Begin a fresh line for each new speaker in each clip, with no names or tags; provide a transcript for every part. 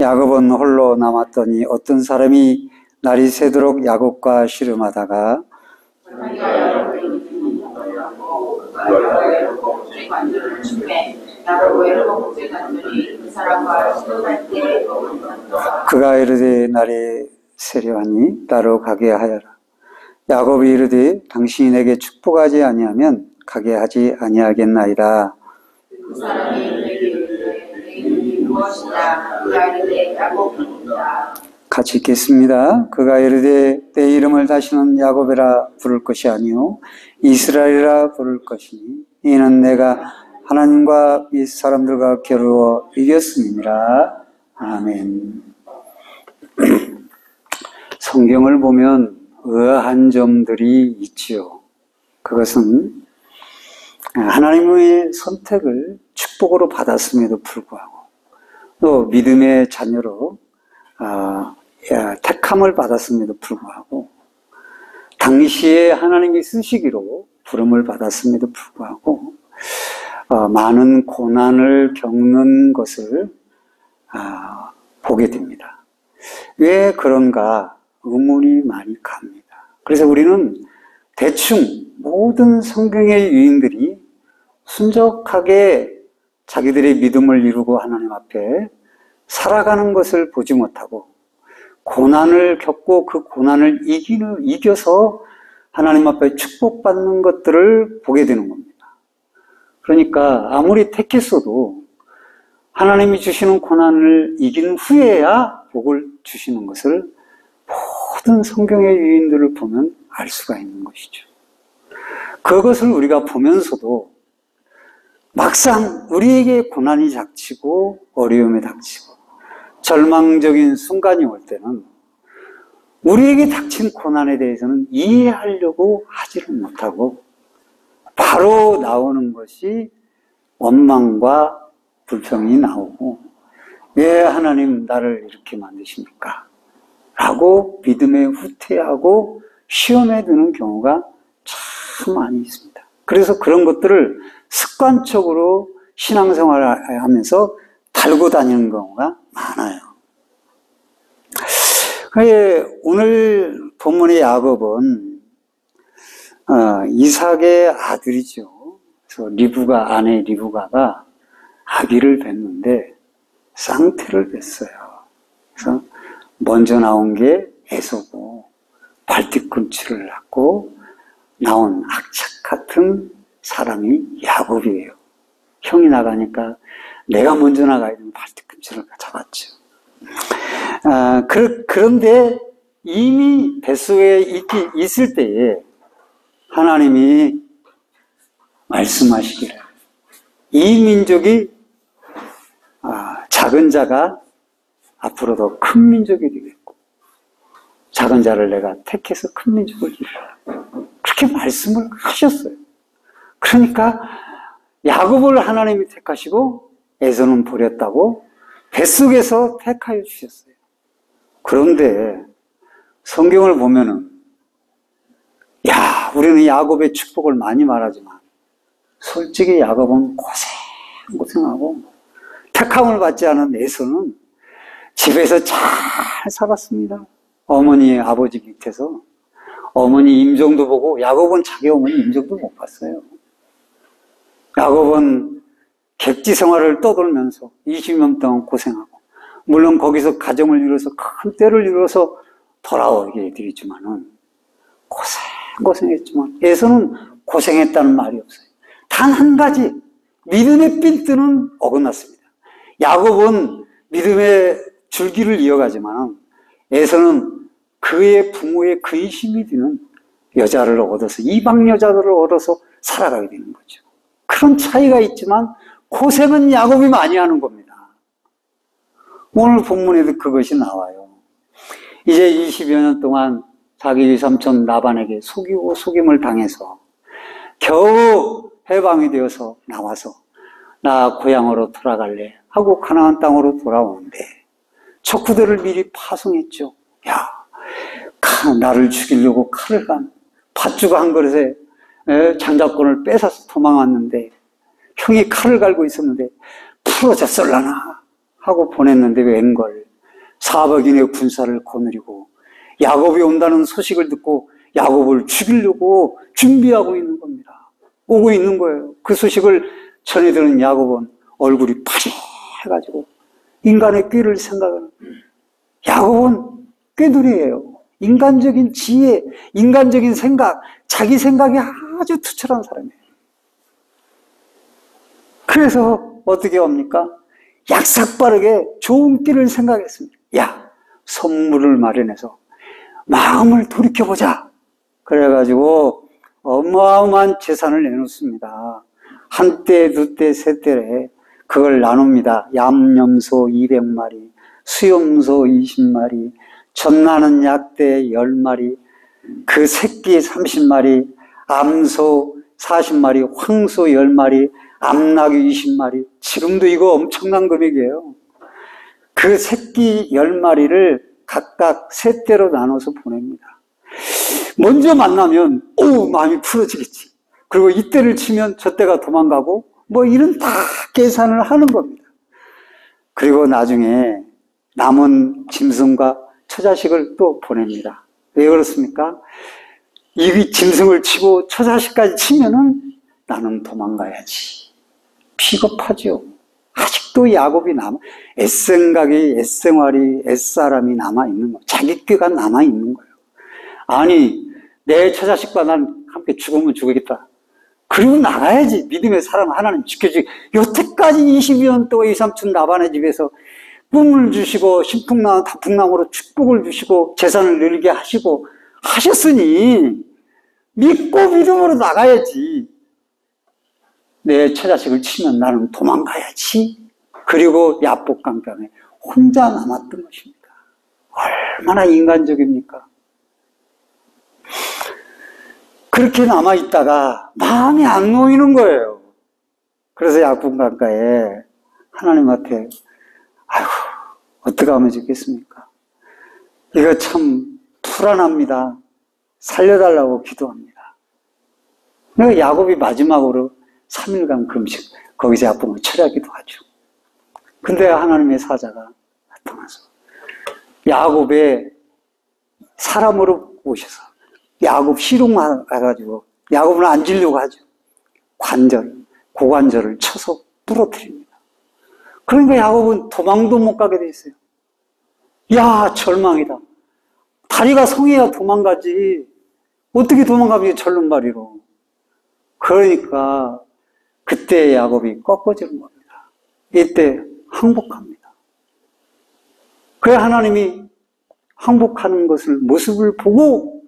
야곱은 홀로 남았더니 어떤 사람이 날이 새도록 야곱과 씨름하다가 그가 이르되 날이 새려하니 나로 가게 하여라. 야곱이 이르되 당신이 내게 축복하지 아니하면 가게 하지 아니하겠나이다.
그 사람이 내게 이르되 내 이름이 무엇이냐? 그가 이르되 야곱이니라. 같이
읽겠습니다. 그가 이르되 내 이름을 다시는 야곱이라 부를 것이 아니요 이스라엘이라 부를 것이니 이는 내가 하나님과 이 사람들과 겨루어 이겼음이니라. 아멘. 성경을 보면 의아한 점들이 있지요. 그것은 하나님의 선택을 축복으로 받았음에도 불구하고 또 믿음의 자녀로 택함을 받았음에도 불구하고 당시에 하나님이 쓰시기로 부름을 받았음에도 불구하고 많은 고난을 겪는 것을 보게 됩니다. 왜 그런가 의문이 많이 갑니다. 그래서 우리는 대충 모든 성경의 유인들이 순적하게 자기들의 믿음을 이루고 하나님 앞에 살아가는 것을 보지 못하고 고난을 겪고 그 고난을 이겨서 하나님 앞에 축복받는 것들을 보게 되는 겁니다. 그러니까 아무리 택했어도 하나님이 주시는 고난을 이긴 후에야 복을 주시는 것을 모든 성경의 유인들을 보면 알 수가 있는 것이죠. 그것을 우리가 보면서도 막상 우리에게 고난이 닥치고 어려움이 닥치고 절망적인 순간이 올 때는 우리에게 닥친 고난에 대해서는 이해하려고 하지를 못하고 바로 나오는 것이 원망과 불평이 나오고 왜 하나님 나를 이렇게 만드십니까? 라고 믿음에 후퇴하고 시험에 드는 경우가 참 많이 있습니다. 그래서 그런 것들을 습관적으로 신앙생활을 하면서 달고 다니는 경우가 많아요. 오늘 본문의 야곱은 이삭의 아들이죠. 그래서 아내 리브가가 아기를 뵀는데 쌍태를 뵀어요. 그래서 먼저 나온 게 에서고 발뒤꿈치를 낳고 나온 악착 같은 사람이 야곱이에요. 형이 나가니까 내가 먼저 나가야 되는 발뒤꿈치를 잡았죠. 그런데 이미 뱃속에 있을 때에 하나님이 말씀하시기를 이 민족이 작은 자가 앞으로 더 큰 민족이 되겠고 작은 자를 내가 택해서 큰 민족을 이루라. 그렇게 말씀을 하셨어요. 그러니까 야곱을 하나님이 택하시고 에서는 버렸다고 뱃속에서 택하여 주셨어요. 그런데 성경을 보면은 우리는 야곱의 축복을 많이 말하지만 솔직히 야곱은 고생하고 택함을 받지 않은 에서는 집에서 잘 살았습니다. 어머니의 아버지 밑에서 어머니 임종도 보고 야곱은 자기 어머니 임종도 못 봤어요. 야곱은 객지 생활을 떠돌면서 20년 동안 고생하고 물론 거기서 가정을 이뤄서 큰 때를 이뤄서 돌아오게 되겠지만은 고생했지만 에서는 고생했다는 말이 없어요. 단 한 가지 믿음의 핀트는 어긋났습니다. 야곱은 믿음의 줄기를 이어가지만 에서는 그의 부모의 근심이 되는 여자를 얻어서 이방 여자들을 얻어서 살아가게 되는 거죠. 그런 차이가 있지만 고생은 야곱이 많이 하는 겁니다. 오늘 본문에도 그것이 나와요. 이제 20여 년 동안 자기 외삼촌 라반에게 속이고 속임을 당해서 겨우 해방이 되어서 나와서 나 고향으로 돌아갈래 하고 가나안 땅으로 돌아오는데 척후들을 미리 파송했죠. 나를 죽이려고 칼을 간 팥죽 한 그릇에 장자권을 뺏어서 도망왔는데 형이 칼을 갈고 있었는데 풀어졌을라나 하고 보냈는데 웬걸 400인의 군사를 거느리고 야곱이 온다는 소식을 듣고 야곱을 죽이려고 준비하고 있는 겁니다. 오고 있는 거예요. 그 소식을 전해들은 야곱은 얼굴이 파래해가지고 인간의 꾀를 생각하는, 야곱은 꾀돌이에요. 인간적인 지혜, 인간적인 생각, 자기 생각이 아주 투철한 사람이에요. 그래서 어떻게 합니까? 약삭빠르게 좋은 길을 생각했습니다. 야, 선물을 마련해서 마음을 돌이켜보자. 그래가지고 어마어마한 재산을 내놓습니다. 한 떼, 두 떼, 세 떼에 그걸 나눕니다. 얌염소 200마리, 수염소 20마리, 젖나는 약대 10마리, 그 새끼 30마리, 암소 40마리, 황소 10마리, 암나귀 20마리. 지금도 이거 엄청난 금액이에요. 그 새끼 10마리를 각각 세 떼로 나눠서 보냅니다. 먼저 만나면 마음이 풀어지겠지. 그리고 이 떼를 치면 저 떼가 도망가고 뭐 이런 다 계산을 하는 겁니다. 그리고 나중에 남은 짐승과 처자식을 또 보냅니다. 왜 그렇습니까? 이 짐승을 치고 처자식까지 치면은 나는 도망가야지. 비겁하죠. 아직도 야곱이 애생각이, 애생활이, 애사람이 남아있는 거예요. 자기 꾀가 남아있는 거예요. 아니, 내 처자식과 난 함께 죽으면 죽겠다. 그리고 나가야지. 믿음의 사람 하나님 지켜주기. 여태까지 22년 동안 이삼촌 라반의 집에서 꿈을 주시고 신풍나무 다풍나무로 축복을 주시고 재산을 늘게 하시고 하셨으니 믿고 믿음으로 나가야지. 내 처자식을 치면 나는 도망가야지. 그리고 야복강변에 혼자 남았던 것입니다. 얼마나 인간적입니까? 그렇게 남아있다가 마음이 안 놓이는 거예요. 그래서 야복강가에 하나님한테 아이고 어떻게 하면 좋겠습니까? 이거 참 불안합니다. 살려달라고 기도합니다. 그러니까 야곱이 마지막으로 3일간 금식 거기서 야복을 철야기도 하죠. 근데 하나님의 사자가 나타나서 야곱의 사람으로 오셔서 야곱 희롱해가지고 야곱을 앉으려고 하죠. 고관절을 쳐서 부러뜨립니다. 그러니까 야곱은 도망도 못 가게 돼 있어요. 야, 절망이다. 다리가 성해야 도망가지. 어떻게 도망가면 절름발이로. 그러니까 그때 야곱이 꺾어지는 겁니다. 이때 항복합니다. 그래 하나님이 항복하는 모습을 보고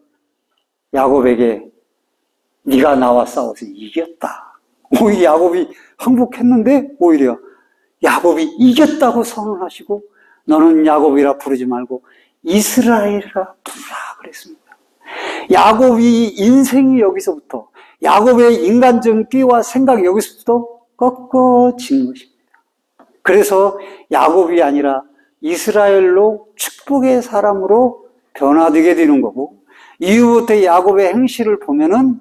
야곱에게 네가 나와 싸워서 이겼다. 오히려 야곱이 항복했는데 오히려 야곱이 이겼다고 선언하시고 너는 야곱이라 부르지 말고 이스라엘이라 부르라 그랬습니다. 야곱이 인생이 여기서부터 야곱의 인간적인 끼와 생각이 여기서부터 꺾어진 것입니다. 그래서 야곱이 아니라 이스라엘로 축복의 사람으로 변화되게 되는 거고 이후부터 야곱의 행실을 보면은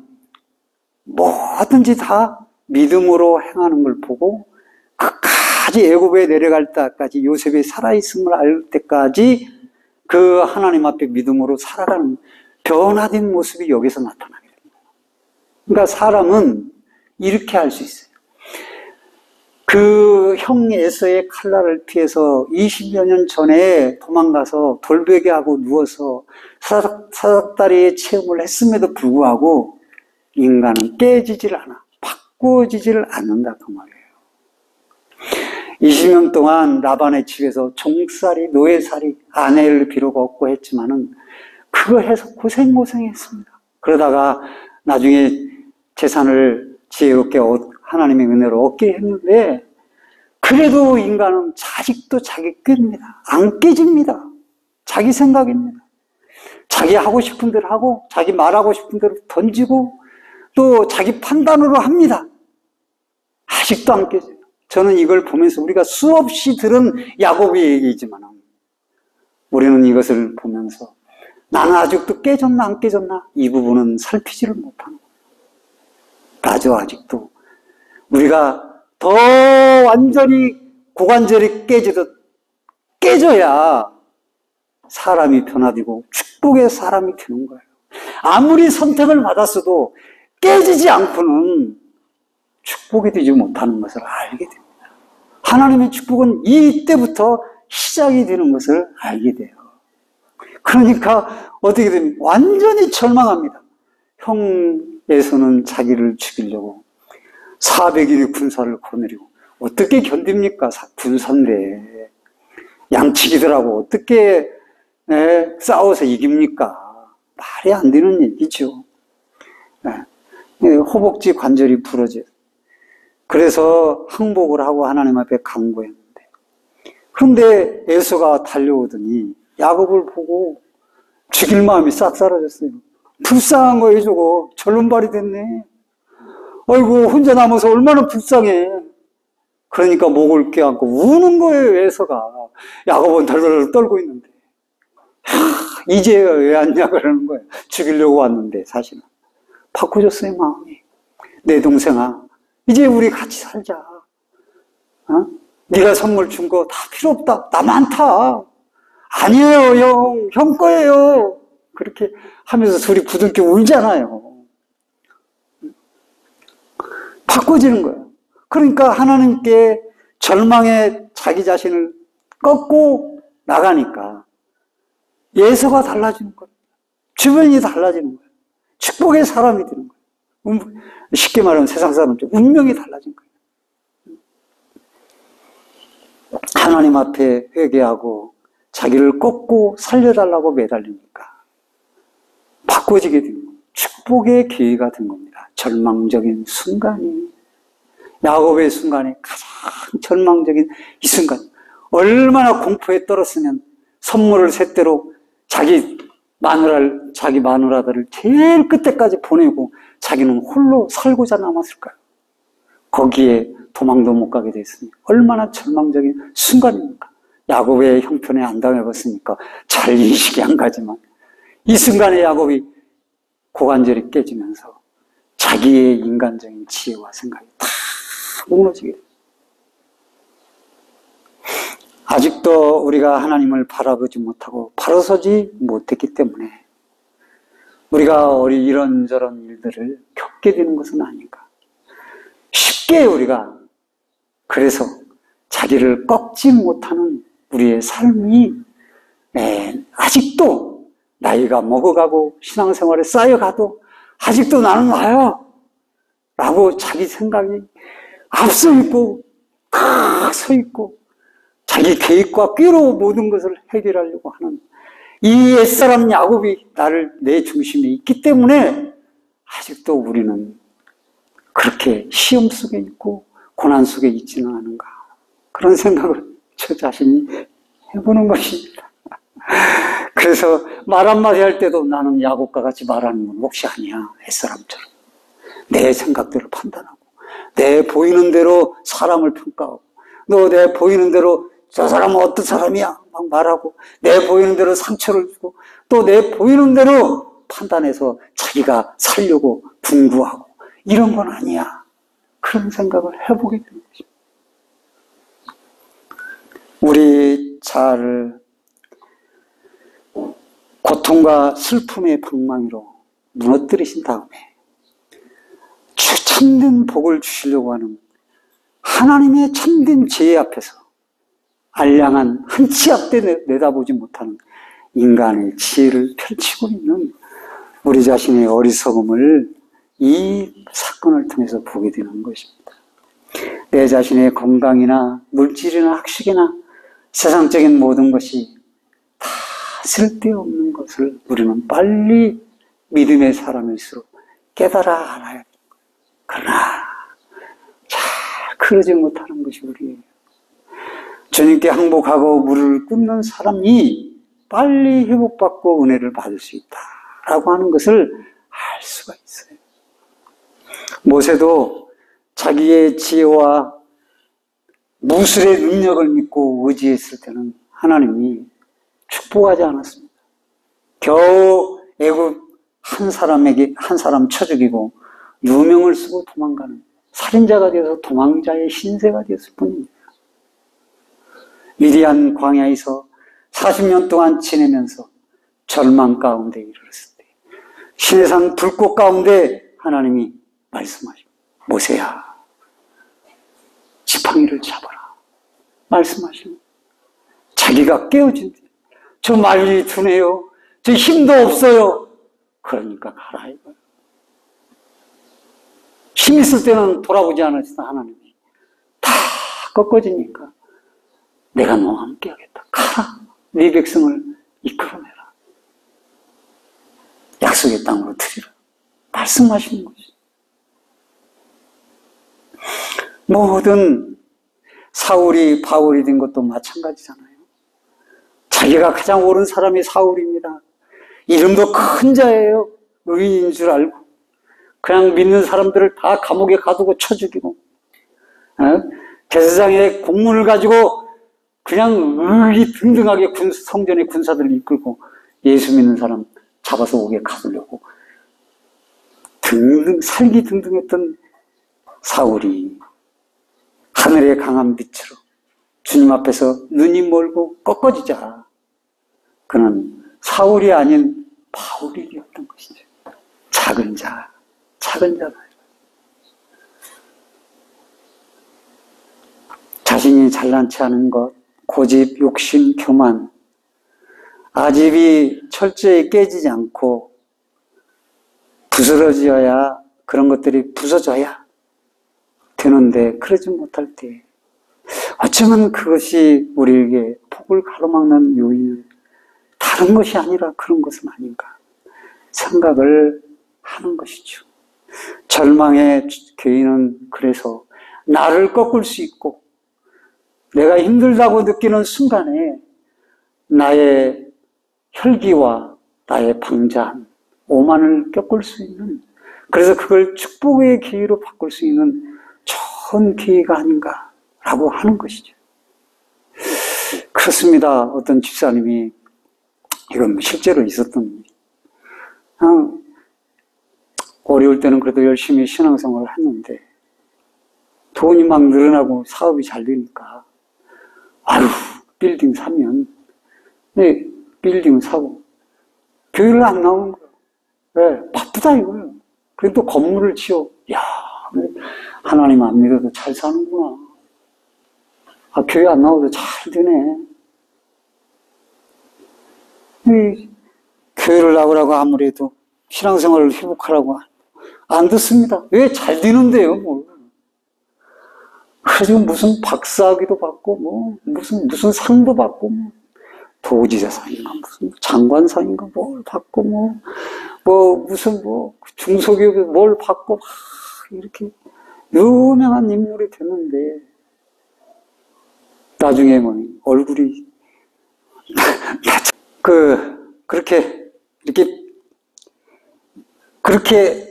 뭐든지 다 믿음으로 행하는 걸 보고 끝까지 애굽에 내려갈 때까지 요셉이 살아있음을 알 때까지 그 하나님 앞에 믿음으로 살아가는 변화된 모습이 여기서 나타나게 됩니다. 그러니까 사람은 이렇게 할 수 있어요. 그 형 에서의 칼날을 피해서 20여 년 전에 도망가서 돌베개하고 누워서 사닥다리의 체험을 했음에도 불구하고 인간은 깨지질 않아. 바꾸어지지를 않는다 그 말이에요. 20년 동안 라반의 집에서 종살이, 노예살이, 아내를 비록 얻고 했지만은 그거 해서 고생했습니다. 그러다가 나중에 재산을 지혜롭게 하나님의 은혜로 얻게 했는데 그래도 인간은 아직도 자기 꾀입니다. 안 깨집니다. 자기 생각입니다. 자기 하고 싶은 대로 하고 자기 말하고 싶은 대로 던지고 또 자기 판단으로 합니다. 아직도 안 깨져요. 저는 이걸 보면서 우리가 수없이 들은 야곱의 얘기이지만 우리는 이것을 보면서 나는 아직도 깨졌나 안 깨졌나 이 부분은 살피지를 못하는 거예요. 나도 아직도 우리가 더 완전히 고관절이 깨지듯 깨져야 사람이 변화되고 축복의 사람이 되는 거예요. 아무리 선택을 받았어도 깨지지 않고는 축복이 되지 못하는 것을 알게 됩니다. 하나님의 축복은 이때부터 시작이 되는 것을 알게 돼요. 그러니까 어떻게 됩니까? 완전히 절망합니다. 형 에서는 자기를 죽이려고 400인의 군사를 거느리고 어떻게 견딥니까? 군사인데 양치기들하고 어떻게 싸워서 이깁니까? 말이 안 되는 얘기죠. 허벅지 관절이 부러져요. 그래서 항복을 하고 하나님 앞에 간구했는데, 그런데 에서가 달려오더니 야곱을 보고 죽일 마음이 싹 사라졌어요. 불쌍한 거예요, 저거. 절름발이 됐네. 아이고, 혼자 남아서 얼마나 불쌍해. 그러니까 목을 껴안고 우는 거예요, 에서가. 야곱은 덜덜 떨고 있는데. 이제 왜 왔냐 그러는 거예요. 죽이려고 왔는데 사실은. 바꿔줬어요, 마음이. 내 동생아, 이제 우리 같이 살자. 네가 선물 준 거 다 필요 없다. 나 많다. 아니에요, 형 거예요. 그렇게 하면서 둘이 부둥켜 울잖아요. 바꿔지는 거예요. 그러니까 하나님께 절망에 자기 자신을 꺾고 나가니까 예서가 달라지는 거예요. 주변이 달라지는 거예요. 축복의 사람이 되는 거예요. 쉽게 말하면 세상 사람들 운명이 달라진 거예요. 하나님 앞에 회개하고 자기를 꺾고 살려달라고 매달리니까 바꿔지게 된 거예요. 축복의 기회가 된 겁니다. 절망적인 순간이, 야곱의 순간에 가장 절망적인 이 순간, 얼마나 공포에 떨었으면 선물을 셋대로 자기 마누라들을 제일 끝에까지 보내고 자기는 홀로 살고자 남았을까요? 거기에 도망도 못 가게 됐으니 얼마나 절망적인 순간입니까? 야곱의 형편에 안 당해봤으니까 잘 인식이 안 가지만 이 순간에 야곱이 고관절이 깨지면서 자기의 인간적인 지혜와 생각이 다 무너지게 됩니다. 아직도 우리가 하나님을 바라보지 못하고 바로 서지 못했기 때문에 우리가 이런저런 일들을 겪게 되는 것은 아닌가. 쉽게 우리가 그래서 자기를 꺾지 못하는 우리의 삶이 아직도 나이가 먹어가고 신앙생활에 쌓여가도 아직도 나는 나야 라고 자기 생각이 앞서 있고 탁 서 있고 자기 계획과 꾀로 모든 것을 해결하려고 하는 이 옛사람 야곱이 내 중심에 있기 때문에 아직도 우리는 그렇게 시험 속에 있고 고난 속에 있지는 않은가, 그런 생각을 저 자신이 해보는 것입니다. 그래서 말 한마디 할 때도 나는 야곱과 같이 말하는 건 몫이 아니야. 옛사람처럼 내 생각대로 판단하고 내 보이는 대로 사람을 평가하고 내 보이는 대로 저 사람은 어떤 사람이야 막 말하고 내 보이는 대로 상처를 주고 또 내 보이는 대로 판단해서 자기가 살려고 분구하고 이런 건 아니야. 그런 생각을 해보게 되는 것입니다. 우리 자아를 고통과 슬픔의 방망이로 무너뜨리신 다음에 참된 복을 주시려고 하는 하나님의 참된 지혜 앞에서 알량한 한 치 앞에 내다보지 못하는 인간의 지혜를 펼치고 있는 우리 자신의 어리석음을 이 사건을 통해서 보게 되는 것입니다. 내 자신의 건강이나 물질이나 학식이나 세상적인 모든 것이 다 쓸데없는 것을 우리는 빨리 믿음의 사람일수록 깨달아 알아야 합니다. 그러나 잘 그러지 못하는 것이 우리예요. 주님께 항복하고 무릎을 꿇는 사람이 빨리 회복받고 은혜를 받을 수 있다라고 하는 것을 알 수가 있어요. 모세도 자기의 지혜와 무술의 능력을 믿고 의지했을 때는 하나님이 축복하지 않았습니다. 겨우 애굽 한 사람 쳐 죽이고 누명을 쓰고 도망가는 살인자가 되어서 도망자의 신세가 되었을 뿐입니다. 미디안 광야에서 40년 동안 지내면서 절망 가운데 이르렀을 때 시내산 불꽃 가운데 하나님이 말씀하시고 모세야 지팡이를 잡아라 말씀하시고 자기가 깨어진 데 저 말이 드네요. 저 힘도 없어요. 그러니까 가라 이거예요. 힘 있을 때는 돌아보지 않으시다 하나님이 다 꺾어지니까 내가 너와 함께 하겠다. 가라. 네 백성을 이끌어내라. 약속의 땅으로 드리라. 말씀하시는 거지. 모든 사울이 바울이 된 것도 마찬가지잖아요. 자기가 가장 옳은 사람이 사울입니다. 이름도 큰 자예요. 의인인 줄 알고 그냥 믿는 사람들을 다 감옥에 가두고 쳐 죽이고 대제사장의 공문을 가지고 그냥 의기등등하게 성전의 군사들을 이끌고 예수 믿는 사람 잡아서 옥에 가두려고 등등 살기등등했던 사울이 하늘의 강한 빛으로 주님 앞에서 눈이 멀고 꺾어지자 그는 사울이 아닌 바울이 되었던 것이죠. 작은 자다. 자신이 잘난치 않은 것, 고집, 욕심, 교만, 아집이 철저히 깨지지 않고 부스러져야 그런 것들이 부서져야 되는데 그러지 못할 때 어쩌면 그것이 우리에게 복을 가로막는 요인은 다른 것이 아니라 그런 것은 아닌가 생각을 하는 것이죠. 절망의 교인은 그래서 나를 꺾을 수 있고 내가 힘들다고 느끼는 순간에 나의 혈기와 나의 방자한 오만을 꺾을 수 있는 그래서 그걸 축복의 기회로 바꿀 수 있는 좋은 기회가 아닌가라고 하는 것이죠. 그렇습니다. 어떤 집사님이 이건 실제로 있었던 일이에요. 어려울 때는 그래도 열심히 신앙생활을 했는데 돈이 막 늘어나고 사업이 잘 되니까 아유 빌딩 사면 네 빌딩 사고 교회를 안 나오는 거예요. 왜? 바쁘다 이거예요. 그리고 또 건물을 지어 야 하나님 안 믿어도 잘 사는구나. 아 교회 안 나오도 잘 되네. 교회를 나오라고 아무래도 신앙생활을 회복하라고 안 듣습니다. 왜? 잘 되는데요, 뭘. 그래서 무슨 박사학위도 받고, 뭐, 무슨 상도 받고, 뭐, 도지사상인가, 무슨 장관상인가, 뭘 받고, 무슨 중소기업에 뭘 받고, 이렇게 유명한 인물이 됐는데, 나중에 얼굴이, 그렇게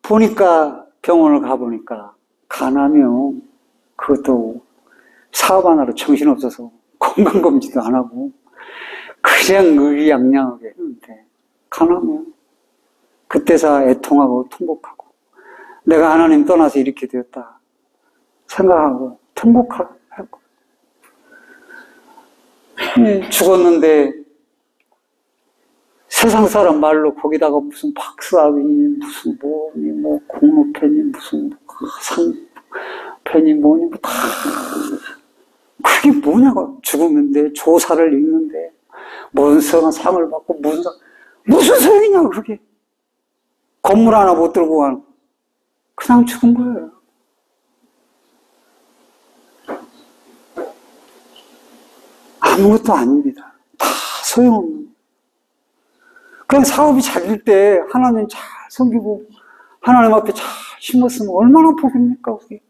보니까 병원을 가보니까 간암이요. 그것도 사업 하나로 정신없어서 건강검진도 안 하고 그냥 의기양양하게 했는데 간암이요. 그때서 애통하고 통곡하고 내가 하나님 떠나서 이렇게 되었다 생각하고 통곡하고 죽었는데 세상 사람 말로 거기다가 무슨 박사학위니 무슨 공로패니 무슨 상패니 뭐니 다 그게 뭐냐고 죽었는데 조사를 읽는데 무슨 상을 받고 무슨 소용이냐고 그게 건물 하나 못 들고 가는 그냥 죽은 거예요. 아무것도 아닙니다. 다 소용없는 그냥 사업이 잘 될 때 하나님 잘 섬기고 하나님 앞에 잘 심었으면 얼마나 복입니까 그게.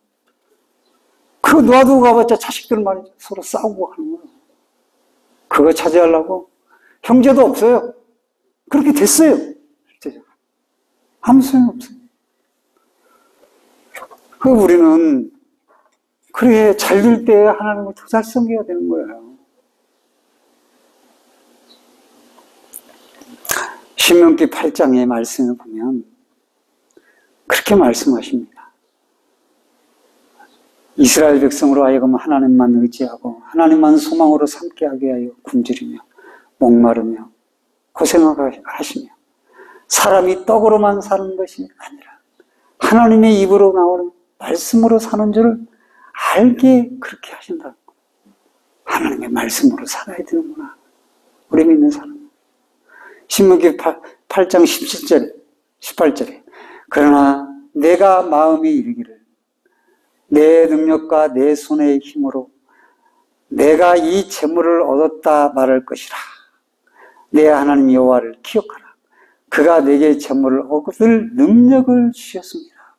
그거 놔두고 가봤자 자식들 말이죠. 서로 싸우고 하는 거예요. 그거 차지하려고 형제도 없어요. 그렇게 됐어요. 실제적으로. 아무 소용없어요. 우리는 그래 잘 될 때 하나님을 더 잘 섬겨야 되는 거예요. 신명기 8장의 말씀을 보면 그렇게 말씀하십니다. 이스라엘 백성으로 하여금 하나님만 의지하고 하나님만 소망으로 삼게 하게 하여 굶주리며 목마르며 고생하시며 사람이 떡으로만 사는 것이 아니라 하나님의 입으로 나오는 말씀으로 사는 줄을 알게 그렇게 하신다. 하나님의 말씀으로 살아야 되는구나. 우리 믿는 사람. 신명기 8장 18절에 그러나 내가 마음이 이르기를 내 능력과 내 손의 힘으로 내가 이 재물을 얻었다 말할 것이라. 내 하나님 여호와를 기억하라. 그가 내게 재물을 얻을 능력을 주셨습니다.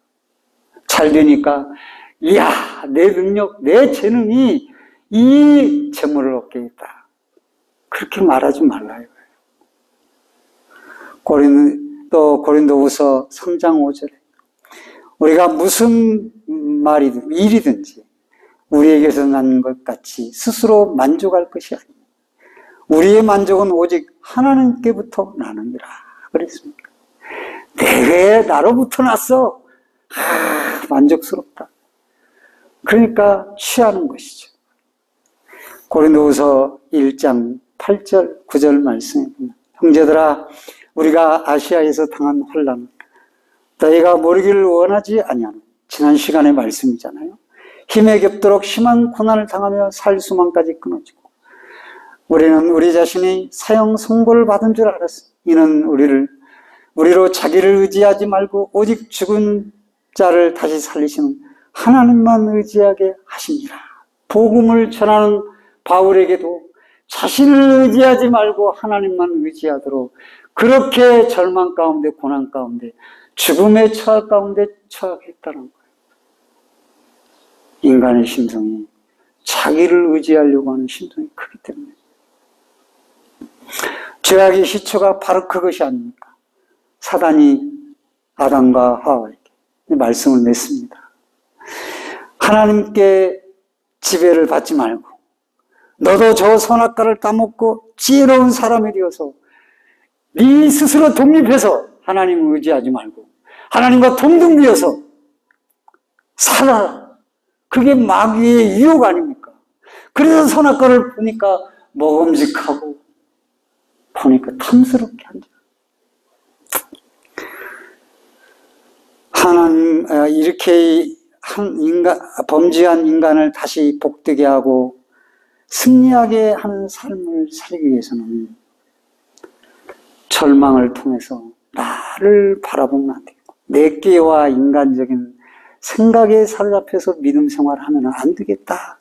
잘 되니까 이야 내 능력, 내 재능이 이 재물을 얻게 했다. 그렇게 말하지 말라요. 고린도후서 3장 5절에 우리가 무슨 말이든 일이든지 우리에게서 난 것 같이 스스로 만족할 것이 아닙니다. 우리의 만족은 오직 하나님께부터 나느니라 그랬습니다. 왜 나로부터 났어? 만족스럽다. 그러니까 취하는 것이죠. 고린도후서 1장 8절 9절 말씀에 보면 형제들아 우리가 아시아에서 당한 혼란 너희가 모르기를 원하지 아니하는 지난 시간의 말씀이잖아요. 힘에 겹도록 심한 고난을 당하며 살 수만까지 끊어지고 우리는 우리 자신이 사형 선고를 받은 줄 알았어. 이는 우리로 자기를 의지하지 말고 오직 죽은 자를 다시 살리시는 하나님만 의지하게 하십니다. 복음을 전하는 바울에게도 자신을 의지하지 말고 하나님만 의지하도록 그렇게 절망 가운데 고난 가운데 죽음에 처할 가운데 처했다는 거예요. 인간의 심성이 자기를 의지하려고 하는 심성이 크기 때문에 죄악의 시초가 바로 그것이 아닙니까? 사단이 아담과 하와에게 말씀을 냈습니다. 하나님께 지배를 받지 말고 너도 저 선악과를 따먹고 지혜로운 사람이 되어서 네 스스로 독립해서 하나님을 의지하지 말고 하나님과 동등되어서 살아라. 그게 마귀의 유혹 아닙니까? 그래서 선악과를 보니까 먹음직하고 보니까 탐스럽게 한다. 하나님 이렇게 범죄한 인간을 다시 복되게 하고 승리하게 하는 삶을 살기 위해서는 절망을 통해서 나를 바라보면 안 되고 내 깨와 인간적인 생각에 사로잡혀서 믿음 생활을 하면 안 되겠다.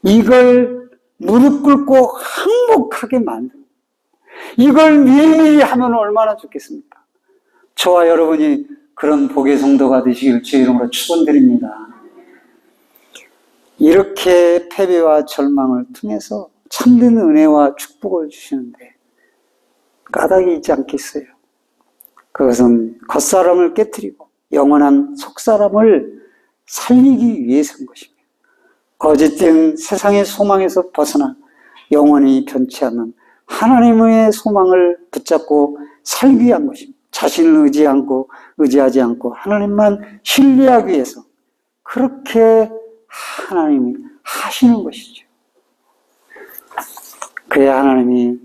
이걸 무릎 꿇고 항목하게 만드는 이걸 매일매일 하면 얼마나 좋겠습니까? 저와 여러분이 그런 복의 성도가 되시길 주의 이름으로 축원드립니다. 이렇게 패배와 절망을 통해서 참된 은혜와 축복을 주시는데 까닭이 있지 않겠어요? 그것은 겉사람을 깨뜨리고 영원한 속사람을 살리기 위해서인 것입니다. 거짓된 세상의 소망에서 벗어나 영원히 변치 않는 하나님의 소망을 붙잡고 살기 위한 것입니다. 자신을 의지하지 않고 하나님만 신뢰하기 위해서 그렇게 하나님이 하시는 것이죠. 그래야 하나님이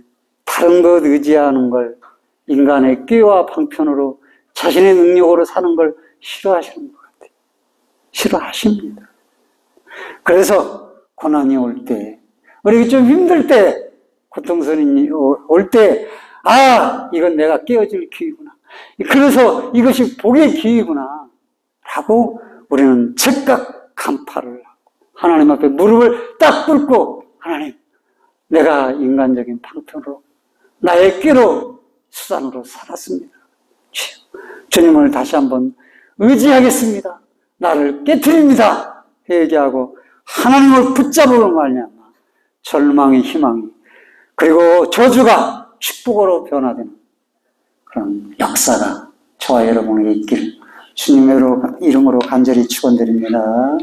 다른 것 의지하는 걸 인간의 꾀와 방편으로 자신의 능력으로 사는 걸 싫어하시는 것 같아요. 싫어하십니다. 그래서 고난이 올 때, 우리 좀 힘들 때, 고통스러움이 올 때, 이건 내가 깨어질 기회구나. 그래서 이것이 복의 기회구나. 라고 우리는 즉각 간파를 하고, 하나님 앞에 무릎을 딱 꿇고, 하나님, 내가 인간적인 방편으로, 나의 꾀로, 수단으로 살았습니다. 주님을 다시 한번 의지하겠습니다. 나를 깨트립니다. 회개하고 하나님을 붙잡으로 말미암아 절망의 희망이 그리고 저주가 축복으로 변화되는 그런 역사가 저와 여러분에게 있기를 주님의 이름으로 간절히 축원드립니다.